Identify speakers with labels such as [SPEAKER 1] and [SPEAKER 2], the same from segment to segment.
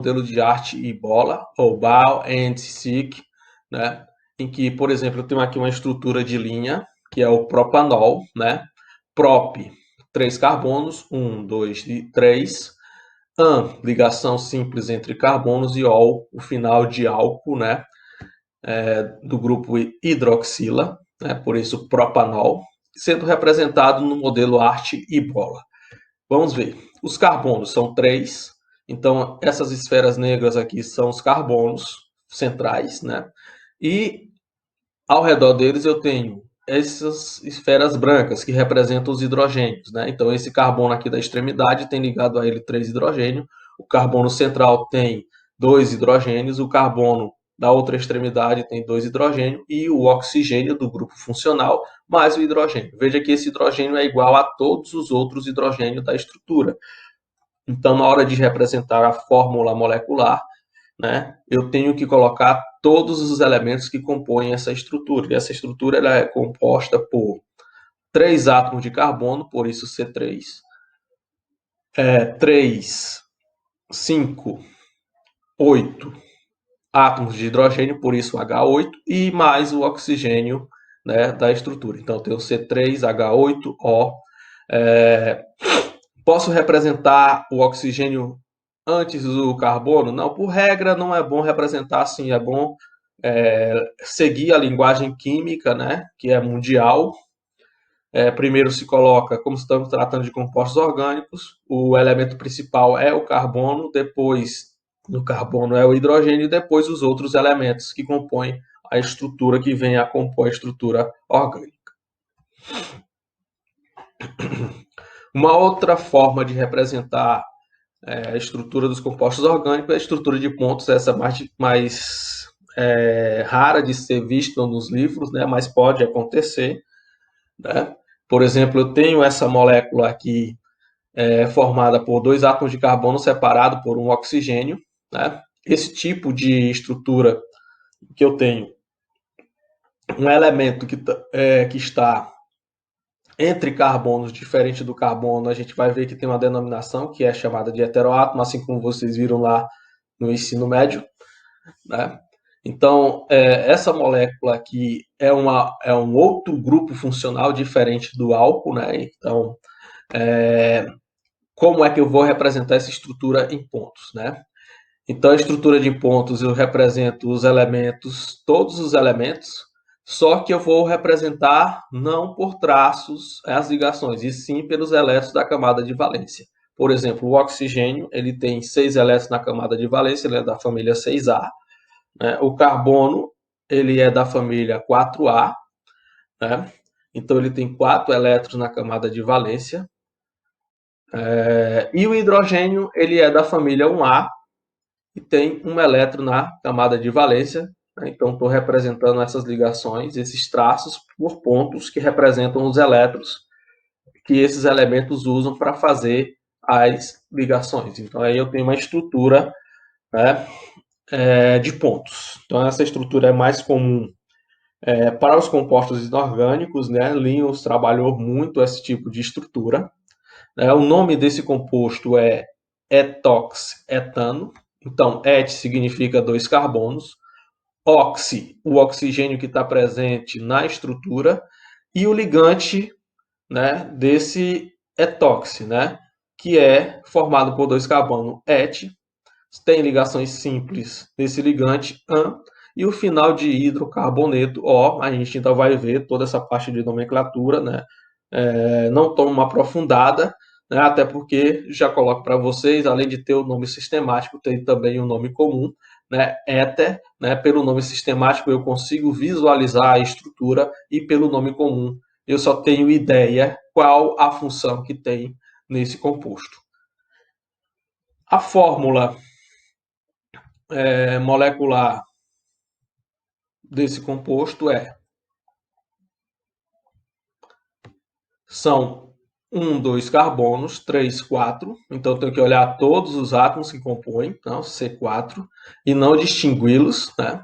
[SPEAKER 1] modelo de arte e bola, ou ball and stick, né? Em que, por exemplo, eu tenho aqui uma estrutura de linha, que é o propanol, né? Prop, 3 carbonos, 1, 2 e 3. An, ligação simples entre carbonos, e ol, o final de álcool, né? Do grupo hidroxila, né? Por isso propanol, sendo representado no modelo arte e bola. Vamos ver. Os carbonos são 3, então essas esferas negras aqui são os carbonos centrais, né? E ao redor deles eu tenho essas esferas brancas que representam os hidrogênios, né? Então esse carbono aqui da extremidade tem ligado a ele 3 hidrogênios, o carbono central tem 2 hidrogênios, o carbono da outra extremidade tem 2 hidrogênios e o oxigênio do grupo funcional mais o hidrogênio. Veja que esse hidrogênio é igual a todos os outros hidrogênios da estrutura. Então, na hora de representar a fórmula molecular, né, eu tenho que colocar todos os elementos que compõem essa estrutura. E essa estrutura ela é composta por 3 átomos de carbono, por isso C3, 3, 5, 8 átomos de hidrogênio, por isso H8, e mais o oxigênio, né, da estrutura. Então, eu tenho C3H8O. Posso representar o oxigênio antes do carbono? Não, por regra não é bom representar assim, é bom seguir a linguagem química, né, que é mundial. Primeiro se coloca, como estamos tratando de compostos orgânicos, o elemento principal é o carbono, depois do carbono é o hidrogênio, e depois os outros elementos que compõem a estrutura que vem a compor a estrutura orgânica. Uma outra forma de representar a estrutura dos compostos orgânicos é a estrutura de pontos, essa mais rara de ser vista nos livros, né, mas pode acontecer, né? Por exemplo, eu tenho essa molécula aqui formada por 2 átomos de carbono separados por um oxigênio, né? Esse tipo de estrutura que eu tenho, um elemento que está entre carbonos diferente do carbono, a gente vai ver que tem uma denominação que é chamada de heteroátomo, assim como vocês viram lá no ensino médio, né? Então, essa molécula aqui é um outro grupo funcional diferente do álcool, né? Então, como é que eu vou representar essa estrutura em pontos, né? Então, a estrutura de pontos eu represento os elementos, todos os elementos, só que eu vou representar não por traços as ligações, e sim pelos elétrons da camada de valência. Por exemplo, o oxigênio ele tem 6 elétrons na camada de valência, ele é da família 6A. Né? O carbono ele é da família 4A, né? Então ele tem 4 elétrons na camada de valência. E o hidrogênio ele é da família 1A e tem um elétron na camada de valência. Né? Então estou representando essas ligações, esses traços por pontos que representam os elétrons que esses elementos usam para fazer as ligações. Então aí eu tenho uma estrutura, né, de pontos. Então essa estrutura é mais comum para os compostos inorgânicos, né? Linus trabalhou muito esse tipo de estrutura. O nome desse composto é etoxetano. Então, et significa 2 carbonos. Oxi, o oxigênio que está presente na estrutura. E o ligante, né, desse etoxi, né, que é formado por 2 carbonos. Et, tem ligações simples desse ligante, an, e o final de hidrocarboneto, O, a gente ainda vai ver toda essa parte de nomenclatura, né? Não toma uma aprofundada, né? Até porque já coloco para vocês, além de ter o nome sistemático, tem também o nome comum, né? Éter, né? Pelo nome sistemático eu consigo visualizar a estrutura e pelo nome comum eu só tenho ideia qual a função que tem nesse composto. A fórmula molecular desse composto são 1, 2 carbonos, 3, 4. Então, eu tenho que olhar todos os átomos que compõem, então, C4, e não distingui-los, né?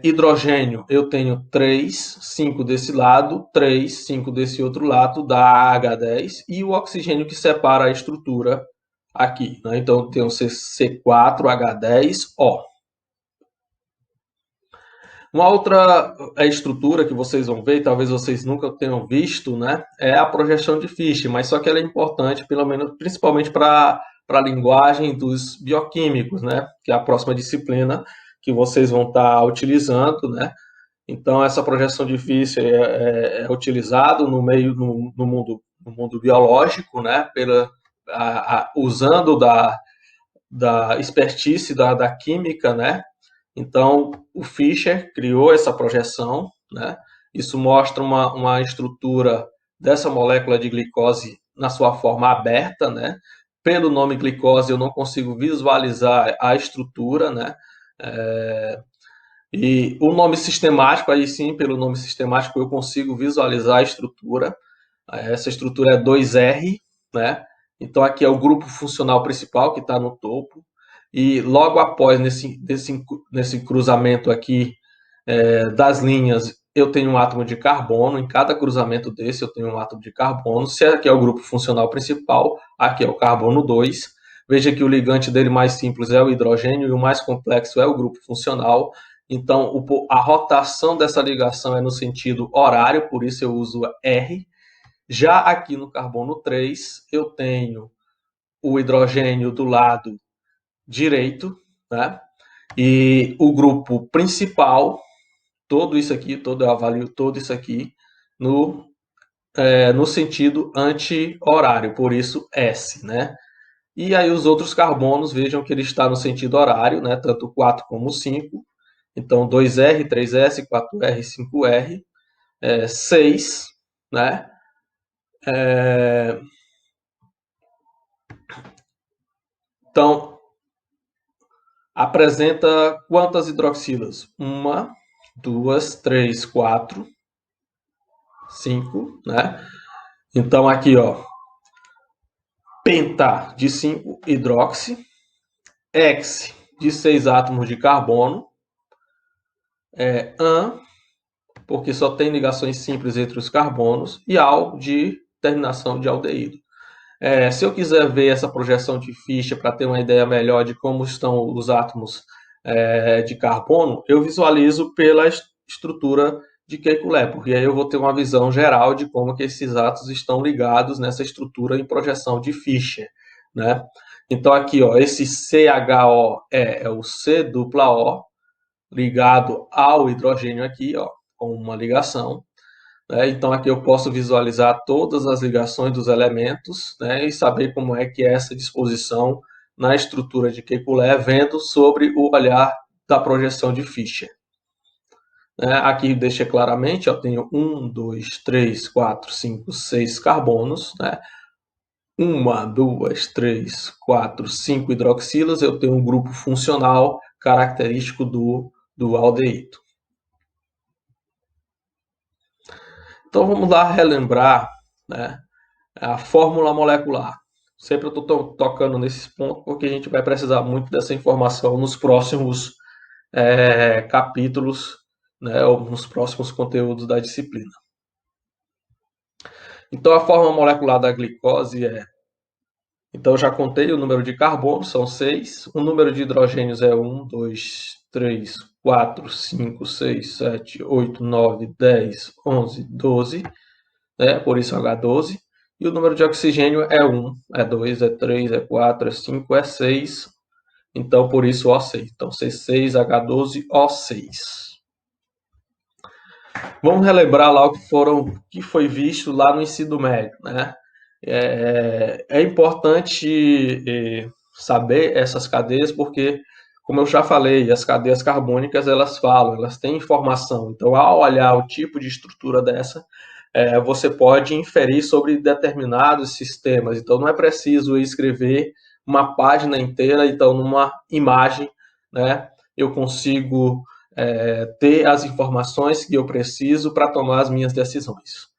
[SPEAKER 1] Hidrogênio, eu tenho 3, 5 desse lado, 3, 5 desse outro lado, dá H10, e o oxigênio que separa a estrutura aqui, né? Então eu tenho C4H10O. Uma outra estrutura que vocês vão ver, talvez vocês nunca tenham visto, né, é a projeção de Fischer, mas só que ela é importante, pelo menos, principalmente para a linguagem dos bioquímicos, né, que é a próxima disciplina que vocês vão estar utilizando, né. Então essa projeção de Fischer é utilizado no meio no mundo biológico, né, usando da expertise da química, né. Então, o Fischer criou essa projeção, né? Isso mostra uma estrutura dessa molécula de glicose na sua forma aberta, né? Pelo nome glicose, eu não consigo visualizar a estrutura, né? E o nome sistemático, aí sim, pelo nome sistemático, eu consigo visualizar a estrutura. Essa estrutura é 2R, né? Então, aqui é o grupo funcional principal que está no topo. E logo após, nesse cruzamento aqui das linhas, eu tenho um átomo de carbono. Em cada cruzamento desse, eu tenho um átomo de carbono. Se aqui é o grupo funcional principal, aqui é o carbono 2. Veja que o ligante dele mais simples é o hidrogênio e o mais complexo é o grupo funcional. Então, a rotação dessa ligação é no sentido horário, por isso eu uso R. Já aqui no carbono 3, eu tenho o hidrogênio do lado direito, né? E o grupo principal, todo isso aqui, eu avalio todo isso aqui no sentido anti-horário, por isso S, né? E aí os outros carbonos, vejam que ele está no sentido horário, né? Tanto 4 como 5. Então 2R, 3S, 4R, 5R, 6, né? Então, apresenta quantas hidroxilas? 1, 2, 3, 4, 5, né? Então aqui, ó, penta de 5 hidroxi, hex de 6 átomos de carbono, an, porque só tem ligações simples entre os carbonos, e al de terminação de aldeído. Se eu quiser ver essa projeção de Fischer para ter uma ideia melhor de como estão os átomos de carbono, eu visualizo pela estrutura de Kekulé, porque aí eu vou ter uma visão geral de como que esses átomos estão ligados nessa estrutura em projeção de Fischer, né? Então aqui, ó, esse CHO é o C dupla O ligado ao hidrogênio aqui, ó, com uma ligação. Né? Então aqui eu posso visualizar todas as ligações dos elementos, né, e saber como é que é essa disposição na estrutura de Kekulé, vendo sobre o olhar da projeção de Fischer. Aqui deixa claramente, eu tenho 1, 2, 3, 4, 5, 6 carbonos, né? 1, 2, 3, 4, 5 hidroxilas, eu tenho um grupo funcional característico do aldeído. Então vamos lá relembrar, né, a fórmula molecular. Sempre eu estou tocando nesses pontos porque a gente vai precisar muito dessa informação nos próximos capítulos, né, ou nos próximos conteúdos da disciplina. Então a fórmula molecular da glicose então eu já contei o número de carbonos, são 6, o número de hidrogênios é 1, 2, 3, 4, 5, 6, 7, 8, 9, 10, 11, 12, né? Por isso H12. E o número de oxigênio é 1, é 2, é 3, é 4, é 5, é 6. Então, por isso O6. Então, C6H12O6. Vamos relembrar lá o que foi visto lá no ensino médio, né? É importante saber essas cadeias porque, como eu já falei, as cadeias carbônicas elas falam, elas têm informação. Então, ao olhar o tipo de estrutura dessa, você pode inferir sobre determinados sistemas. Então, não é preciso escrever uma página inteira. Então, numa imagem, né, eu consigo ter as informações que eu preciso para tomar as minhas decisões.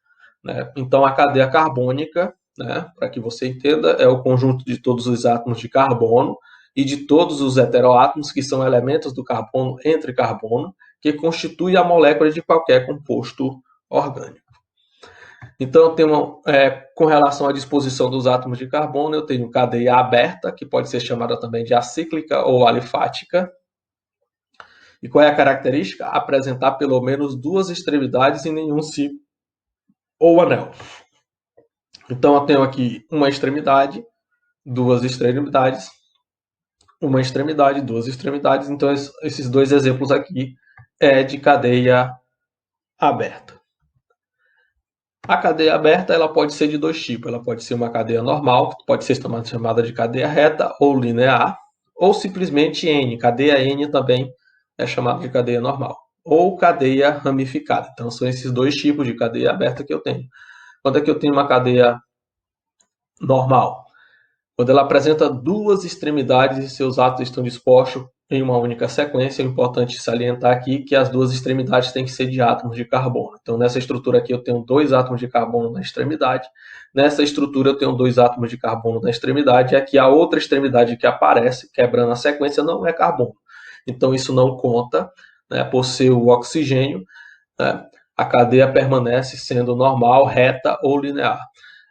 [SPEAKER 1] Né? Então, a cadeia carbônica, né, para que você entenda, é o conjunto de todos os átomos de carbono e de todos os heteroátomos, que são elementos do carbono entre carbono, que constitui a molécula de qualquer composto orgânico. Então, eu tenho com relação à disposição dos átomos de carbono, eu tenho cadeia aberta, que pode ser chamada também de acíclica ou alifática. E qual é a característica? Apresentar pelo menos duas extremidades em nenhum ciclo ou anel. Então, eu tenho aqui uma extremidade, duas extremidades, uma extremidade, duas extremidades. Então, esses dois exemplos aqui é de cadeia aberta. A cadeia aberta ela pode ser de dois tipos. Ela pode ser uma cadeia normal, que pode ser chamada de cadeia reta ou linear, ou simplesmente N. Cadeia N também é chamada de cadeia normal. Ou cadeia ramificada. Então, são esses dois tipos de cadeia aberta que eu tenho. Quando é que eu tenho uma cadeia normal? Quando ela apresenta duas extremidades e seus átomos estão dispostos em uma única sequência, é importante salientar aqui que as duas extremidades têm que ser de átomos de carbono. Então, nessa estrutura aqui, eu tenho dois átomos de carbono na extremidade. Nessa estrutura, eu tenho dois átomos de carbono na extremidade. E aqui, a outra extremidade que aparece, quebrando a sequência, não é carbono. Então, isso não conta, né, por ser o oxigênio, né, a cadeia permanece sendo normal, reta ou linear.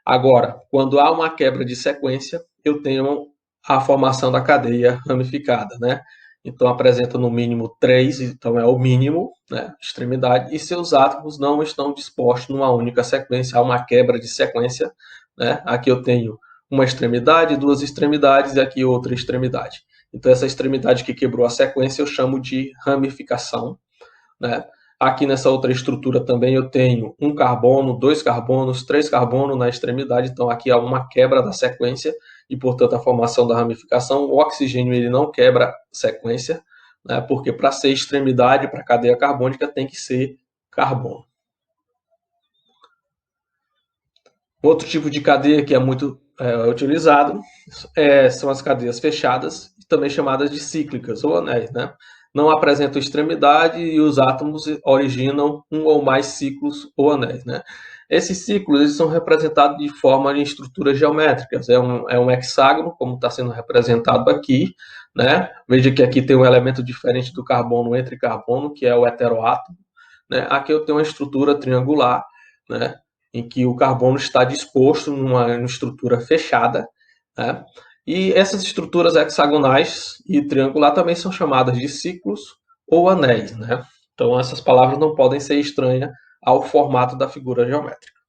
[SPEAKER 1] Agora, quando há uma quebra de sequência, eu tenho a formação da cadeia ramificada, né? Então apresenta no mínimo três, então é o mínimo, né? Extremidade, e seus átomos não estão dispostos numa única sequência, há uma quebra de sequência, né? Aqui eu tenho uma extremidade, duas extremidades e aqui outra extremidade. Então essa extremidade que quebrou a sequência eu chamo de ramificação, né? Aqui nessa outra estrutura também eu tenho um carbono, dois carbonos, três carbonos na extremidade, então aqui há uma quebra da sequência e, portanto, a formação da ramificação. O oxigênio ele não quebra sequência, né, porque para ser extremidade, para a cadeia carbônica, tem que ser carbono. Outro tipo de cadeia que é muito utilizado são as cadeias fechadas, também chamadas de cíclicas ou anéis, né? Não apresentam extremidade e os átomos originam um ou mais ciclos ou anéis, né? Esses ciclos eles são representados de forma de estruturas geométricas. É um hexágono, como está sendo representado aqui, né? Veja que aqui tem um elemento diferente do carbono entre carbono, que é o heteroátomo, né? Aqui eu tenho uma estrutura triangular, né, em que o carbono está disposto numa estrutura fechada, né? E essas estruturas hexagonais e triangular também são chamadas de ciclos ou anéis, né? Então essas palavras não podem ser estranhas ao formato da figura geométrica.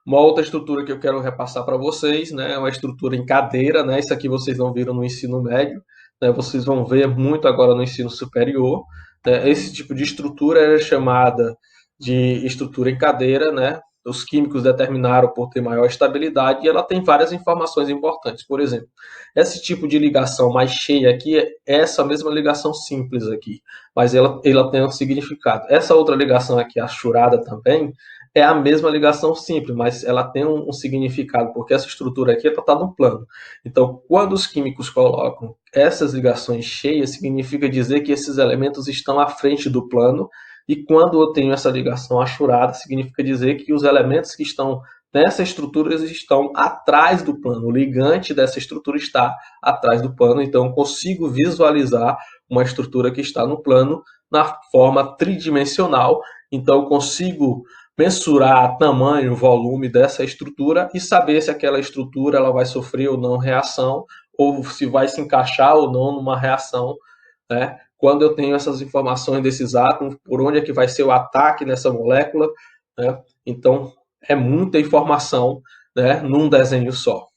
[SPEAKER 1] Uma outra estrutura que eu quero repassar para vocês, né, é uma estrutura em cadeira, né? Isso aqui vocês não viram no ensino médio, né? Vocês vão ver muito agora no ensino superior, né? Esse tipo de estrutura é chamada de estrutura em cadeira, né? Os químicos determinaram por ter maior estabilidade e ela tem várias informações importantes. Por exemplo, esse tipo de ligação mais cheia aqui é essa mesma ligação simples aqui, mas ela tem um significado. Essa outra ligação aqui, achurada também, é a mesma ligação simples, mas ela tem um significado, porque essa estrutura aqui está no plano. Então, quando os químicos colocam essas ligações cheias, significa dizer que esses elementos estão à frente do plano, e quando eu tenho essa ligação achurada, significa dizer que os elementos que estão nessa estrutura estão atrás do plano. O ligante dessa estrutura está atrás do plano, então eu consigo visualizar uma estrutura que está no plano na forma tridimensional, então eu consigo mensurar tamanho, volume dessa estrutura e saber se aquela estrutura ela vai sofrer ou não reação, ou se vai se encaixar ou não numa reação, né? Quando eu tenho essas informações desses átomos, por onde é que vai ser o ataque nessa molécula, né? Então, é muita informação, né, num desenho só.